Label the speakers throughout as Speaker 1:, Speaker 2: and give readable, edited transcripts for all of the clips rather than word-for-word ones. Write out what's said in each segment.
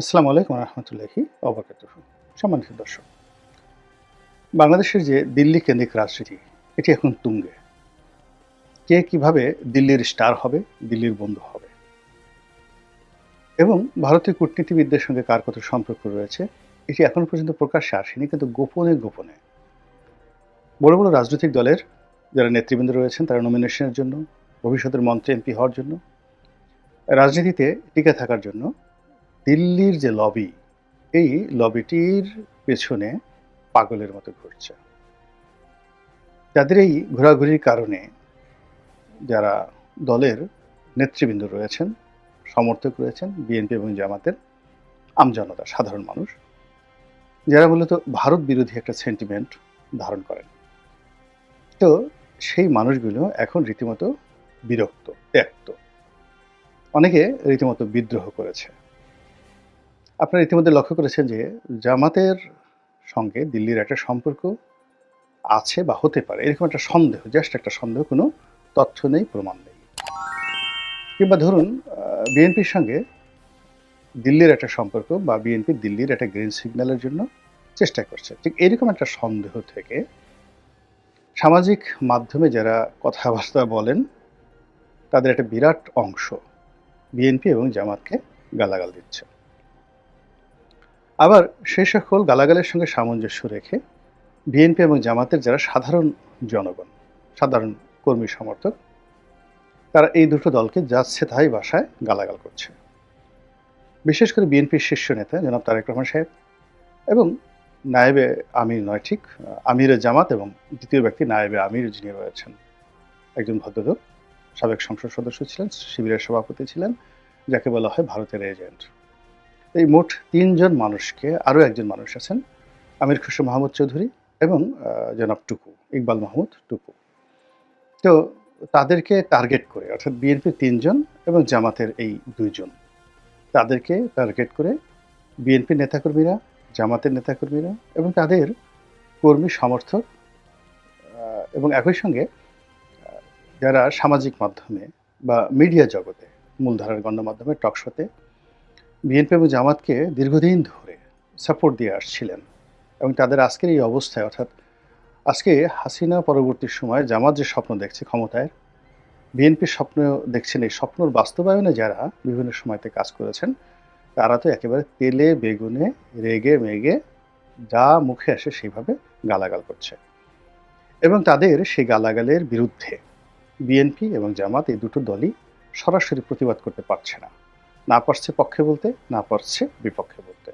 Speaker 1: আসসালামু আলাইকুম রহমতুল্লাহি ওবরাকাতুহু। সম্মানিত দর্শক, বাংলাদেশের যে দিল্লি কেন্দ্রিক রাজনীতি এটি এখন তুঙ্গে। কে কিভাবে দিল্লির স্টার হবে, দিল্লির বন্ধু হবে এবং ভারতীয় কূটনীতিবিদদের সঙ্গে কার কত সম্পর্ক রয়েছে এটি এখনো পর্যন্ত প্রকাশ্যে আসেনি, কিন্তু গোপনে গোপনে বড় বড় রাজনৈতিক দলের যারা নেতৃবৃন্দ রয়েছেন তারা নমিনেশনের জন্য, ভবিষ্যতের মন্ত্রী এমপি হওয়ার জন্য, রাজনীতিতে টিকে থাকার জন্য দিল্লির যে লবি, এই লবিটির পেছনে পাগলের মতো ঘুরছে। তাদের এই ঘোরাঘুরির কারণে যারা দলের নেতৃবৃন্দ রয়েছেন, সমর্থক রয়েছেন বিএনপি এবং জামাতের, আমজনতা, সাধারণ মানুষ, যারা মূলত ভারত বিরোধী একটা সেন্টিমেন্ট ধারণ করেন। তো সেই মানুষগুলো এখন রীতিমতো বিরক্ত, ত্যক্ত। অনেকে রীতিমতো বিদ্রোহ করেছে। আপনারা ইতিমধ্যে লক্ষ্য করেছেন যে জামাতের সঙ্গে দিল্লির একটা সম্পর্ক আছে বা হতে পারে, এরকম একটা সন্দেহ, জাস্ট একটা সন্দেহ, কোনো তথ্য নেই, প্রমাণ নেই। কিংবা ধরুন বিএনপির সঙ্গে দিল্লির একটা সম্পর্ক বা বিএনপি দিল্লির একটা গ্রিন সিগন্যালের জন্য চেষ্টা করছে। ঠিক এরকম একটা সন্দেহ থেকে সামাজিক মাধ্যমে যারা কথাবার্তা বলেন তাদের একটা বিরাট অংশ বিএনপি এবং জামাতকে গালাগাল দিচ্ছে। আবার সেই সকল গালাগালের সঙ্গে সামঞ্জস্য রেখে বিএনপি এবং জামাতের যারা সাধারণ জনগণ, সাধারণ কর্মী সমর্থক, তারা এই দুটো দলকে যাচ্ছে তাই ভাষায় গালাগাল করছে। বিশেষ করে বিএনপির শীর্ষ নেতা জনাব তারেক রহমান সাহেব এবং নায়েবে আমির নয়, ঠিক আমিরে জামাত এবং দ্বিতীয় ব্যক্তি নায়েবে আমির যিনি রয়েছেন, একজন ভদ্রলোক, সাবেক সংসদ সদস্য ছিলেন, শিবিরের সভাপতি ছিলেন, যাকে বলা হয় ভারতের এজেন্ট। এই মোট ৩ জন মানুষকে, আরও একজন মানুষ আছেন আমির খুসরো মাহমুদ চৌধুরী এবং জনাব টুকু, ইকবাল মাহমুদ টুকু। তো তাদেরকে টার্গেট করে, অর্থাৎ বিএনপির ৩ জন এবং জামাতের এই ২ জন, তাদেরকে টার্গেট করে বিএনপির নেতাকর্মীরা, জামাতের নেতাকর্মীরা এবং তাদের কর্মী সমর্থক এবং একই সঙ্গে যারা সামাজিক মাধ্যমে বা মিডিয়া জগতে, মূলধারার গণমাধ্যমে, টকশোতে বিএনপি এবং জামাতকে দীর্ঘদিন ধরে সাপোর্ট দিয়ে আসছিলেন এবং তাদের আজকের এই অবস্থায়, অর্থাৎ আজকে হাসিনা পরবর্তী সময়ে জামাত যে স্বপ্ন দেখছে ক্ষমতায়, বিএনপির স্বপ্ন দেখছেন, এই স্বপ্নর বাস্তবায়নে যারা বিভিন্ন সময়তে কাজ করেছেন তারা তো একেবারে তেলে বেগুনে রেগে মেগে যা মুখে আসে সেইভাবে গালাগাল করছে এবং তাদের সেই গালাগালের বিরুদ্ধে বিএনপি এবং জামাত এই দুটো দলই সরাসরি প্রতিবাদ করতে পারছে না, না পারছে পক্ষে বলতে, না পারছে বিপক্ষে বলতে।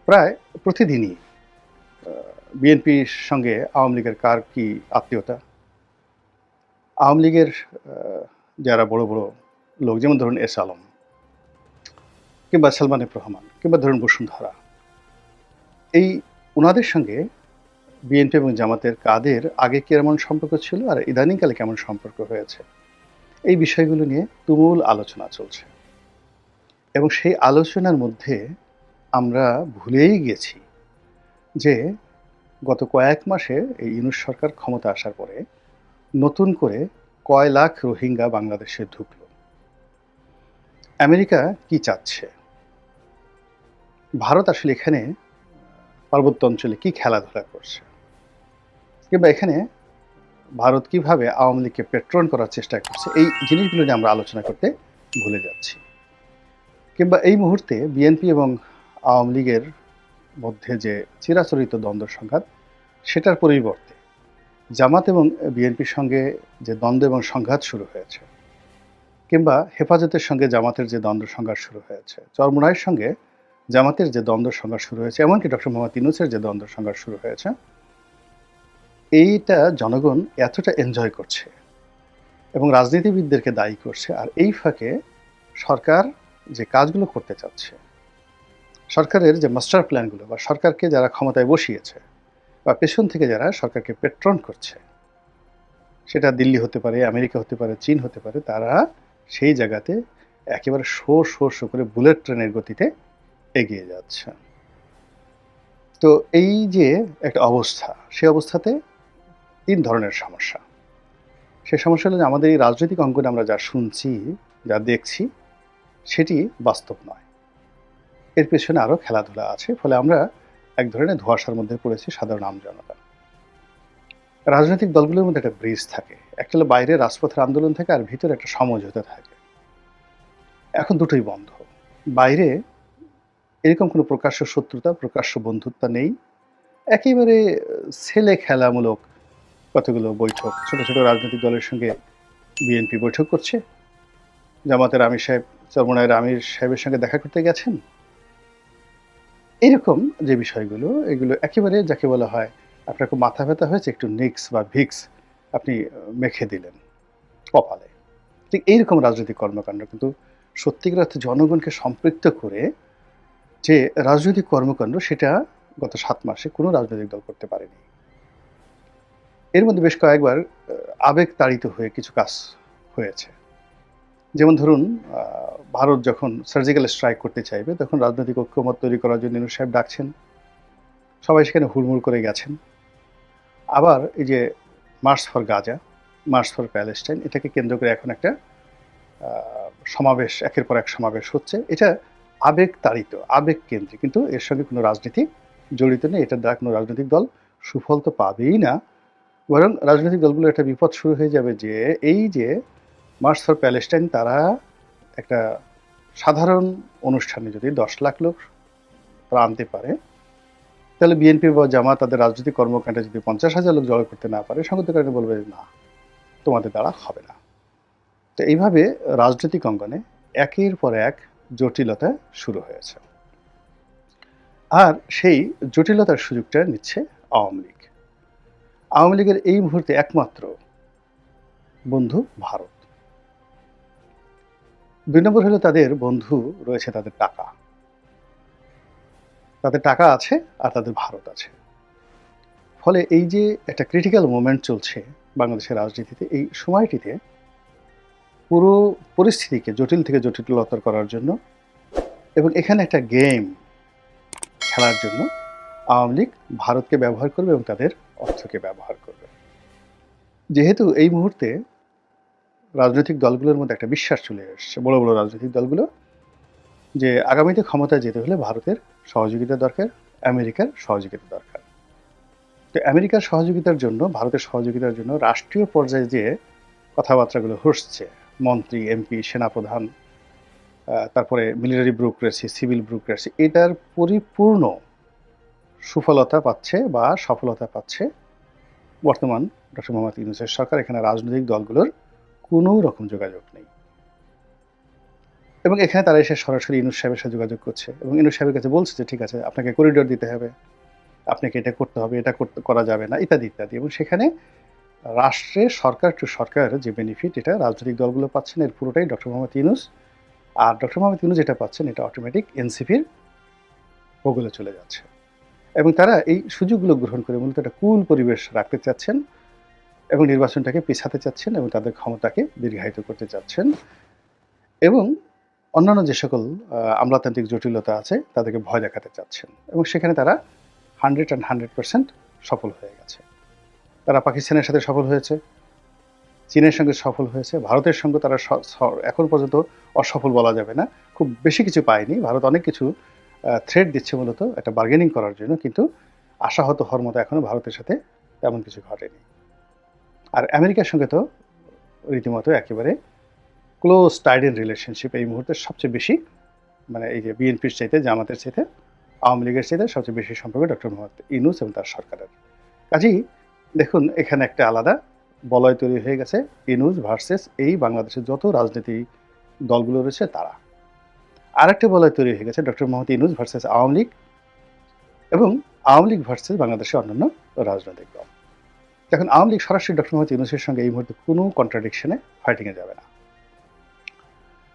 Speaker 1: প্রায় প্রতিদিনই বিএনপির সঙ্গে আওয়ামী লীগের কার কি আত্মীয়তা, আওয়ামী লীগের যারা বড় বড় লোক, যেমন ধরুন এস আলম কিংবা সালমান এফ রহমান কিংবা ধরুন বসুন্ধরা, এই ওনাদের সঙ্গে বিএনপি এবং জামাতের কাদের আগে কেমন সম্পর্ক ছিল আর ইদানিংকালে কেমন সম্পর্ক হয়েছে, এই বিষয়গুলো নিয়ে তুমুল আলোচনা চলছে এবং সেই আলোচনার মধ্যে আমরা ভুলেই গেছি যে গত কয়েক মাসে এই ইউনূস সরকার ক্ষমতা আসার পরে নতুন করে কয় লাখ রোহিঙ্গা বাংলাদেশে ঢুকল। আমেরিকা কি চাচ্ছে, ভারত আসলে এখানে পার্বত্য অঞ্চলে কি খেলাধুলা করছে, কিংবা এখানে ভারত কিভাবে আওয়ামী লীগকে পেট্রন করার চেষ্টা করছে, এই জিনিসগুলো নিয়ে আমরা আলোচনা করতে ভুলে যাচ্ছি। কিংবা এই মুহূর্তে বিএনপি এবং আওয়ামী লীগের মধ্যে যে চিরাচরিত দ্বন্দ্ব সংঘাত, সেটার পরিবর্তে জামাত এবং বিএনপির সঙ্গে যে দ্বন্দ্ব এবং সংঘাত শুরু হয়েছে, কিংবা হেফাজতের সঙ্গে জামাতের যে দ্বন্দ্ব সংঘাত শুরু হয়েছে, চরমোনাইয়ের সঙ্গে জামাতের যে দ্বন্দ্ব সংঘাত শুরু হয়েছে, এমনকি ডক্টর মোহাম্মদ ইউনূসের যে দ্বন্দ্ব সংঘাত শুরু হয়েছে, এইটা জনগণ এতটা এনজয় করছে এবং রাজনীতিবিদদেরকে দায়ী করছে। আর এই ফাঁকে সরকার যে কাজগুলো করতে চাচ্ছে, সরকারের যে মাস্টার প্ল্যানগুলো বা সরকারকে যারা ক্ষমতায় বসিয়েছে বা পেছন থেকে যারা সরকারকে পেট্রন করছে, সেটা দিল্লি হতে পারে, আমেরিকা হতে পারে, চীন হতে পারে, তারা সেই জায়গাতে একেবারে শো শো শো করে বুলেট ট্রেনের গতিতে এগিয়ে যাচ্ছে। তো এই যে একটা অবস্থা, সেই অবস্থাতে ৩ ধরনের সমস্যা। সেই সমস্যা হলো যে আমাদের এই রাজনৈতিক অঙ্গনে আমরা যা শুনছি, যা দেখছি, সেটি বাস্তব নয়। এর পেছনে আরও খেলাধুলা আছে। ফলে আমরা এক ধরনের ধোঁয়াশার মধ্যে পড়েছি সাধারণ আমজনতা। রাজনৈতিক দলগুলোর মধ্যে একটা ব্রিজ থাকে। একটা হলো বাইরে রাজপথের আন্দোলন থাকে আর ভিতরে একটা সমঝোতা থাকে। এখন দুটোই বন্ধ। বাইরে এরকম কোনো প্রকাশ্য শত্রুতা, প্রকাশ্য বন্ধুত্ব নেই। একেবারে ছেলে খেলামূলক কতগুলো বৈঠক। ছোট, ছোট রাজনৈতিক দলের সঙ্গে বিএনপি বৈঠক করছে। জামাতের আমির সাহেব চরমোনাইয়ের আমির সাহেবের সঙ্গে দেখা করতে গেছেন। এরকম যে বিষয়গুলো, এগুলো একেবারে যাকে বলা হয়, আপনার খুব মাথা ব্যথা হয়েছে, একটু নিক্স বা ভিক্স আপনি মেখে দিলেন কপালে। ঠিক এইরকম রাজনৈতিক কর্মকাণ্ড কিন্তু সত্যিকার অর্থে জনগণকে সম্পৃক্ত করে যে রাজনৈতিক কর্মকাণ্ড, সেটা গত ৭ মাসে কোনো রাজনৈতিক দল করতে পারেনি। এর মধ্যে বেশ কয়েকবার আবেগ তাড়িত হয়ে কিছু কাজ হয়েছে। যেমন ধরুন, ভারত যখন সার্জিক্যাল স্ট্রাইক করতে চাইবে, তখন রাজনৈতিক ঐক্যমত তৈরি করার জন্য ইউনূস সাহেব ডাকছেন। সবাই সেখানে হুড়মুড় করে গেছেন। আবার এই যে March for Gaza, March for Palestine, এটাকে কেন্দ্র করে এখন একটা সমাবেশ, একের পর এক সমাবেশ হচ্ছে। এটা আবেগ তাড়িত, আবেগ কেন্দ্রিক, কিন্তু এর সঙ্গে কোনো রাজনীতি জড়িত নেই। এটার দ্বারা কোনো রাজনৈতিক দল সুফল তো পাবেই না, বরং রাজনৈতিক দলগুলোর একটা বিপদ শুরু হয়ে যাবে যে এই যে মার্চ ফর প্যালেস্টাইন, তারা একটা সাধারণ অনুষ্ঠানে যদি ১০ লাখ লোক তারা আনতে পারে, তাহলে বিএনপি বা জামাত তাদের রাজনৈতিক কর্মকাণ্ডে যদি ৫০,০০০ লোক জড়ো করতে না পারে, সংগত কারণে বলবে না, তোমাদের দ্বারা হবে না। তো এইভাবে রাজনৈতিক অঙ্গনে একের পর এক জটিলতা শুরু হয়েছে। আর সেই জটিলতার সুযোগটা নিচ্ছে আওয়ামী লীগ। আওয়ামী লীগের এই মুহূর্তে একমাত্র বন্ধু ভারত। ২ নম্বর হলো তাদের বন্ধু রয়েছে তাদের টাকা। তাদের টাকা আছে আর তাদের ভারত আছে। ফলে এই যে একটা ক্রিটিক্যাল মোমেন্ট চলছে বাংলাদেশের রাজনীতিতে, এই সময়টিতে পুরো পরিস্থিতিকে জটিল থেকে জটিলতর করার জন্য এবং এখানে একটা গেম খেলার জন্য আওয়ামী লীগ ভারতকে ব্যবহার করবে এবং তাদের অর্থকে ব্যবহার করবে। যেহেতু এই মুহূর্তে রাজনৈতিক দলগুলোর মধ্যে একটা বিশ্বাস চলে এসছে, বড় বড় রাজনৈতিক দলগুলো, যে আগামীতে ক্ষমতায় যেতে হলে ভারতের সহযোগিতা দরকার, আমেরিকার সহযোগিতা দরকার। তো আমেরিকার সহযোগিতার জন্য, ভারতের সহযোগিতার জন্য রাষ্ট্রীয় পর্যায়ে যে কথাবার্তাগুলো হচ্ছে, মন্ত্রী, এমপি, সেনাপ্রধান, তারপরে মিলিটারি ব্যুরোক্রেসি, সিভিল ব্যুরোক্রেসি, এটার পরিপূর্ণ সুফলতা পাচ্ছে বা সফলতা পাচ্ছে বর্তমান ডক্টর মোহাম্মদ ইউনূসের সরকার। এখানে রাজনৈতিক দলগুলোর কোনো রকম যোগাযোগ নেই এবং এখানে তারা এসে সরাসরি ইউনূস সাহেবের সাথে যোগাযোগ করছে এবং ইউনূস সাহেবের কাছে বলছে যে ঠিক আছে, আপনাকে করিডোর দিতে হবে, আপনাকে এটা করতে হবে, এটা করা যাবে না, ইত্যাদি ইত্যাদি। এবং সেখানে রাষ্ট্রের সরকার টু সরকার যে বেনিফিট, এটা রাজনৈতিক দলগুলো পাচ্ছেন, এর পুরোটাই ডক্টর মোহাম্মদ ইউনূস। আর ডক্টর মোহাম্মদ ইউনূস যেটা পাচ্ছেন, এটা অটোমেটিক এনসিপির ভূগোলে চলে যাচ্ছে এবং তারা এই সুযোগগুলো গ্রহণ করে মূলত একটা কুল পরিবেশ রাখতে চাচ্ছেন এবং নির্বাচনটাকে পিছাতে চাচ্ছেন এবং তাদের ক্ষমতাকে দীর্ঘায়িত করতে চাচ্ছেন এবং অন্যান্য যে সকল আমলাতান্ত্রিক জটিলতা আছে তাদেরকে ভয় দেখাতে চাচ্ছেন এবং সেখানে তারা 100% সফল হয়ে গেছে। তারা পাকিস্তানের সাথে সফল হয়েছে, চীনের সঙ্গে সফল হয়েছে, ভারতের সঙ্গে তারা এখন পর্যন্ত অসফল বলা যাবে না, খুব বেশি কিছু পায়নি। ভারত অনেক কিছু থ্রেট দিচ্ছে মূলত একটা বার্গেনিং করার জন্য, কিন্তু আশাহত হওয়ার মতো এখনও ভারতের সাথে তেমন কিছু ঘটেনি। আর আমেরিকার সঙ্গে তো রীতিমতো একেবারে ক্লোজ টাইডেন রিলেশনশিপ এই মুহূর্তে সবচেয়ে বেশি, মানে এই যে বিএনপির চাইতে, জামাতের চাইতে, আওয়ামী লীগের চাইতে সবচেয়ে বেশি সম্পর্ক ডক্টর মোহাম্মদ ইউনূস এবং তার সরকারের। কাজেই দেখুন, এখানে একটা আলাদা বলয় তৈরি হয়ে গেছে, ইউনূস ভার্সেস এই বাংলাদেশের যত রাজনীতি দলগুলো রয়েছে তারা। আরেকটা বলয় তৈরি হয়ে গেছে ডক্টর মোহাম্মদ ইউনূস ভার্সেস আওয়ামী লীগ এবং আওয়ামী লীগ ভার্সেস বাংলাদেশের অন্যান্য রাজনৈতিক দল। এখন আওয়ামী লীগ সরাসরি ডক্টর মোহাম্মদ ইউনূসের সঙ্গে এই মুহূর্তে কোনো কন্ট্রাডিকশনে, ফাইটিংয়ে যাবে না।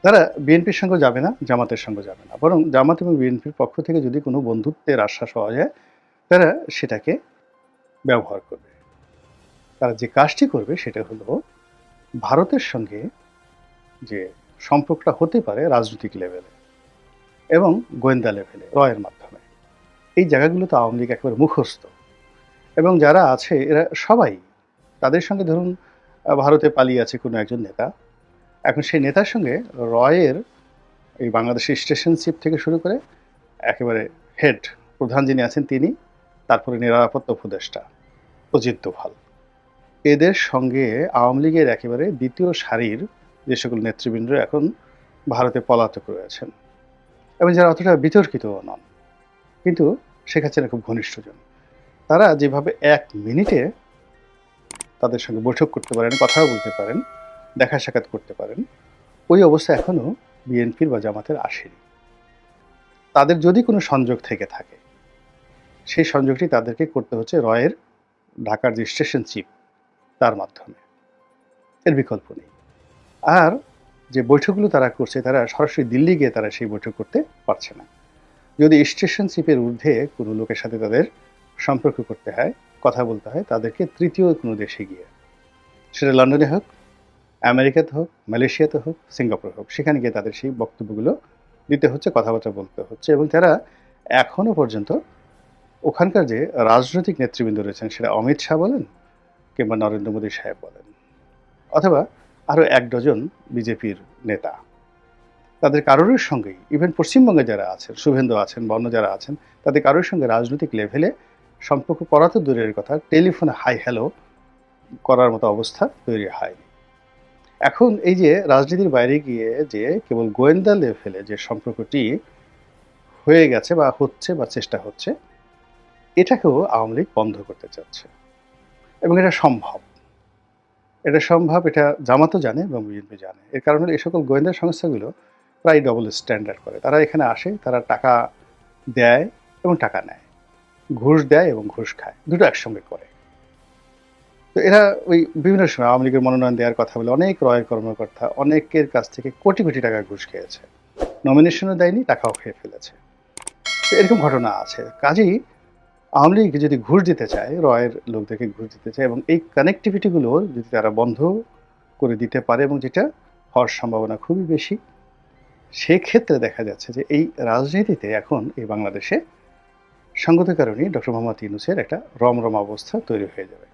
Speaker 1: তারা বিএনপির সঙ্গে যাবে না, জামাতের সঙ্গে যাবে না, বরং জামাত এবং বিএনপির পক্ষ থেকে যদি কোনো বন্ধুত্বের আশ্বাস পাওয়া যায়, তারা সেটাকে ব্যবহার করবে। তারা যে কাজটি করবে সেটা হলো ভারতের সঙ্গে যে সম্পর্কটা হতে পারে রাজনৈতিক লেভেলে এবং গোয়েন্দা লেভেলে, রয়ের মাধ্যমে, এই জায়গাগুলোতে আওয়ামী লীগ একেবারে মুখস্থ এবং যারা আছে এরা সবাই, তাদের সঙ্গে ধরুন ভারতে পালিয়ে আছে কোনো একজন নেতা, এখন সেই নেতার সঙ্গে রয়ের এই বাংলাদেশের স্টেশনশিপ থেকে শুরু করে একেবারে হেড প্রধান যিনি আছেন তিনি, তারপরে নিরাপত্তা উপদেষ্টা অজিত দোভাল, এদের সঙ্গে আওয়ামী লীগের একেবারে দ্বিতীয় সারির যে সকল নেতৃবৃন্দ এখন ভারতে পলাতক রয়েছেন এবং যারা অতটা বিতর্কিতও নন, কিন্তু শেখ হাসিনা খুব ঘনিষ্ঠজন, তারা যেভাবে 1 মিনিটে তাদের সঙ্গে বৈঠক করতে পারেন, কথাও বলতে পারেন, দেখা সাক্ষাৎ করতে পারেন, ওই অবস্থা এখনো বিএনপির বা জামাতের আসেনি। তাদের যদি কোনো সংযোগ থেকে থাকে, সেই সংযোগটি তাদেরকে করতে হচ্ছে রয়ের ঢাকার যে স্টেশন চিফ তার মাধ্যমে, এর বিকল্প নেই। আর যে বৈঠকগুলো তারা করছে, তারা সরাসরি দিল্লি গিয়ে তারা সেই বৈঠক করতে পারছে না। যদি স্টেশন চিফের ঊর্ধ্বে কোনো লোকের সাথে তাদের সম্পর্ক করতে হয়, কথা বলতে হয়, তাদেরকে তৃতীয় কোনো দেশে গিয়ে, সেটা লন্ডনে হোক, আমেরিকাতে হোক, মালয়েশিয়াতে হোক, সিঙ্গাপুরে হোক, সেখানে গিয়ে তাদের সেই বক্তব্যগুলো দিতে হচ্ছে, কথাবার্তা বলতে হচ্ছে। এবং তারা এখনো পর্যন্ত ওখানকার যে রাজনৈতিক নেতৃবৃন্দ রয়েছেন, সেটা অমিত শাহ বলেন কিংবা নরেন্দ্র মোদী সাহেব বলেন, অথবা আরও 1 ডজন বিজেপির নেতা, তাদের কারোর সঙ্গেই, ইভেন পশ্চিমবঙ্গে যারা আছেন, শুভেন্দু আছেন বা অন্য যারা আছেন, তাদের কারোর সঙ্গে রাজনৈতিক লেভেলে সম্পর্ক করা তো দূরের কথা, টেলিফোনে হাই হ্যালো করার মতো অবস্থা তৈরি হয়নি। এখন এই যে রাজনীতির বাইরে গিয়ে যে কেবল গোয়েন্দা লেভেলে যে সম্পর্কটি হয়ে গেছে বা হচ্ছে বা চেষ্টা হচ্ছে, এটাকেও আওয়ামী লীগ বন্ধ করতে চাচ্ছে এবং এটা সম্ভব। এটা জামাতও জানে এবং বিএনপি জানে। এর কারণ হলো এই সকল গোয়েন্দা সংস্থাগুলো প্রায় ডবল স্ট্যান্ডার্ড করে। তারা এখানে আসে, তারা টাকা দেয় এবং টাকা নেয়, ঘুষ দেয় এবং ঘুষ খায়, দুটো একসঙ্গে করে। তো এরা ওই বিভিন্ন সময় আওয়ামী লীগের মনোনয়ন দেওয়ার কথা বলে অনেক রয়ের কর্মকর্তা অনেকের কাছ থেকে কোটি কোটি টাকা ঘুষ খেয়েছে, নমিনেশনও দেয়নি, টাকাও খেয়ে ফেলেছে। তো এরকম ঘটনা আছে। কাজেই আওয়ামী লীগ যদি ঘুষ দিতে চায়, রয়ের লোকদেরকে ঘুষ দিতে চায় এবং এই কানেক্টিভিটিগুলো যদি তারা বন্ধ করে দিতে পারে, এবং যেটা হওয়ার সম্ভাবনা খুবই বেশি, সেক্ষেত্রে দেখা যাচ্ছে যে এই রাজনীতিতে এখন এই বাংলাদেশে সঙ্গত কারণেই ডক্টর মোহাম্মদ ইউনূসের একটা রমরমা অবস্থা তৈরি হয়ে যাবে।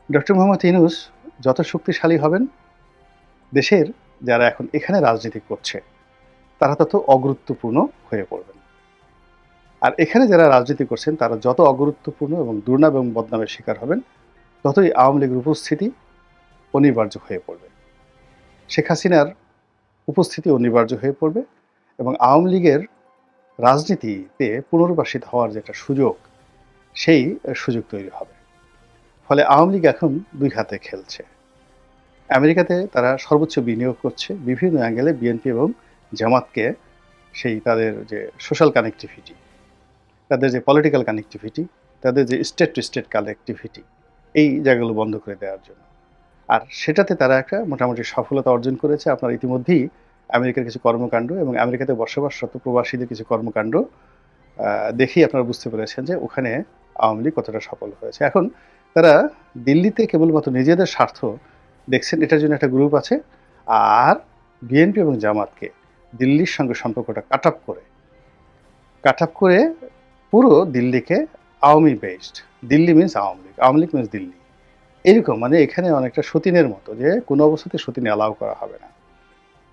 Speaker 1: ডক্টর মোহাম্মদ ইউনূস যত শক্তিশালী হবেন, দেশের যারা এখন এখানে রাজনীতি করছে তারা তত অগুরুত্বপূর্ণ হয়ে পড়বেন। আর এখানে যারা রাজনীতি করছেন তারা যত অগুরুত্বপূর্ণ এবং দুর্নাম এবং বদনামের শিকার হবেন, ততই আওয়ামী লীগের উপস্থিতি অনিবার্য হয়ে পড়বে, শেখ হাসিনার উপস্থিতি অনিবার্য হয়ে পড়বে এবং আওয়ামী লীগের রাজনীতিতে পুনর্বাসিত হওয়ার যে একটা সুযোগ, সেই সুযোগ তৈরি হবে। ফলে আওয়ামী লীগ এখন 2 হাতে খেলছে। আমেরিকাতে তারা সর্বোচ্চ বিনিয়োগ করছে বিভিন্ন অ্যাঙ্গেলে, বিএনপি এবং জামাতকে সেই তাদের যে সোশ্যাল কানেক্টিভিটি, তাদের যে পলিটিক্যাল কানেক্টিভিটি, তাদের যে স্টেট টু স্টেট কানেক্টিভিটি, এই জায়গাগুলো বন্ধ করে দেওয়ার জন্য। আর সেটাতে তারা একটা মোটামুটি সফলতা অর্জন করেছে। আপনার ইতিমধ্যেই আমেরিকার কিছু কর্মকাণ্ড এবং আমেরিকাতে বসবাসরত প্রবাসীদের কিছু কর্মকাণ্ড দেখেই আপনারা বুঝতে পেরেছেন যে ওখানে আওয়ামী লীগ কতটা সফল হয়েছে। এখন তারা দিল্লিতে কেবলমাত্র নিজেদের স্বার্থ দেখছেন, এটার জন্য একটা গ্রুপ আছে, আর বিএনপি এবং জামাতকে দিল্লির সঙ্গে সম্পর্কটা কাট আপ করে পুরো দিল্লিকে Awami based, Delhi means Awami League, Awami League means Delhi, এরকম। মানে এখানে অনেকটা সতীনের মতো, যে কোনো অবস্থাতে সতীন অ্যালাউ করা হবে না।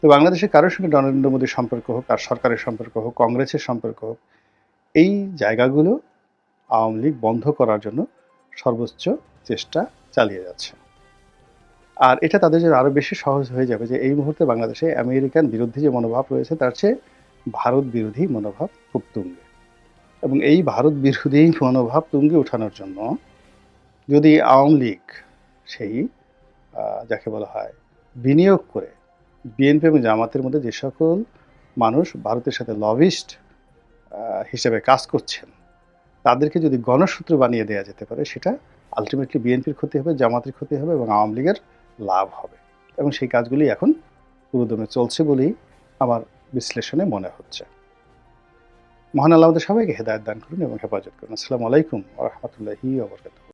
Speaker 1: তো বাংলাদেশের কারোর সঙ্গে নরেন্দ্র মোদীর সম্পর্ক হোক, আর সরকারের সম্পর্ক হোক, কংগ্রেসের সম্পর্ক হোক, এই জায়গাগুলো আওয়ামী লীগ বন্ধ করার জন্য সর্বোচ্চ চেষ্টা চালিয়ে যাচ্ছে। আর এটা তাদের জন্য আরও বেশি সহজ হয়ে যাবে যে এই মুহূর্তে বাংলাদেশে আমেরিকান বিরোধী যে মনোভাব রয়েছে, তার চেয়ে ভারত বিরোধী মনোভাব খুব তুঙ্গে। এবং এই ভারত বিরোধী মনোভাব তুঙ্গে ওঠানোর জন্য যদি আওয়ামী লীগ সেই যাকে বলা হয় বিনিয়োগ করে, বিএনপি এবং জামাতের মধ্যে যে সকল মানুষ ভারতের সাথে লবিস্ট হিসেবে কাজ করছেন, তাদেরকে যদি গণসূত্র বানিয়ে দেওয়া যেতে পারে, সেটা আলটিমেটলি বিএনপির ক্ষতি হবে, জামাতের ক্ষতি হবে এবং আওয়ামী লীগের লাভ হবে। এবং সেই কাজগুলি এখন পুরোদমে চলছে বলেই আমার বিশ্লেষণে মনে হচ্ছে। মহান আল্লাহ আমাদের সবাইকে হেদায়েত দান করুন এবং হেফাজত করুন। আসসালামু আলাইকুম ওয়া রাহমাতুল্লাহি ওয়া বারাকাতুহু।